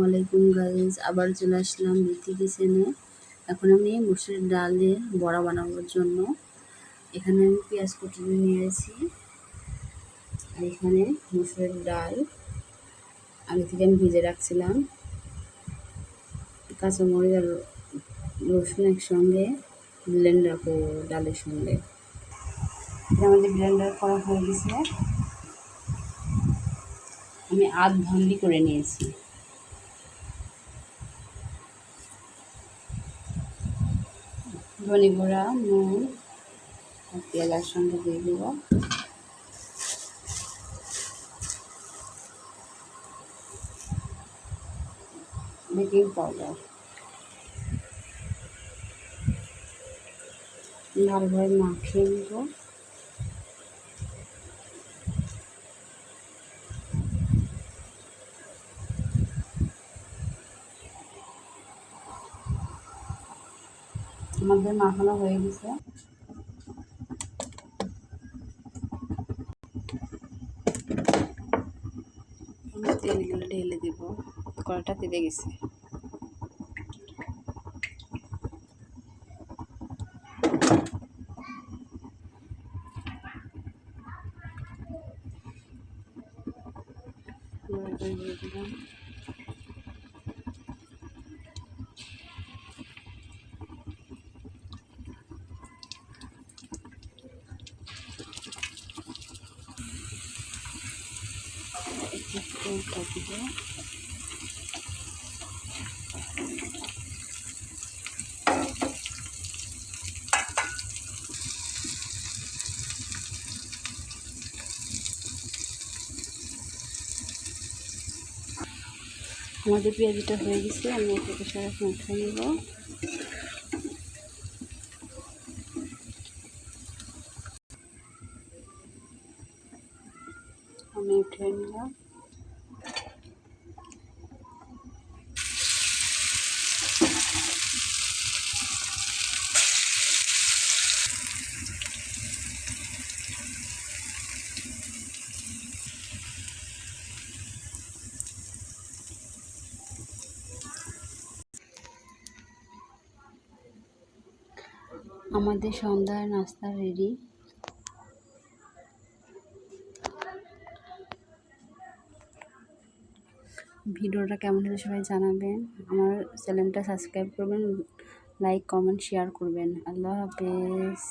আলাইকুম গাইজ, আবার চলে আসলাম রীতি কিচেনে। এখন আমি মসুর ডালে বড়া বানানোর জন্য এখানে আমি পেঁয়াজ কুচি নিয়েছি। আর এখানে মসুরের ডাল আগে থেকে আমি ভিজে রাখছিলাম। কাঁচামরিচ আর রসুন একসঙ্গে ব্লেন্ডার করবো ডালের সঙ্গে। আমাদের ব্লেন্ডার করা হয়ে গেছে, আমি আধ ভান্ডি করে নিয়েছি। ধনে গুঁড়া, নুন আর তেলের সঙ্গে দিয়ে দেব। বেকিং পাউডার ভালোভাবে মাখিয়ে নেব। আমাদের মাখানো হয়ে গেছে। তেলগুলো ঢেলে দেব, কড়াটা তেলে গেছে। দিয়ে দিলাম তেলটা দিব। আমাদের পেঁয়াজিটা হয়ে গেছে, আমি এটাকে সারা মাখিয়ে নেব। আমি উঠে নিলাম। আমাদের সন্ধ্যার নাস্তা রেডি। ভিডিওটা কেমন হলে সবাই জানাবেন। আমার চ্যানেলটা সাবস্ক্রাইব করবেন, লাইক কমেন্ট শেয়ার করবেন। আল্লাহ হাফেজ।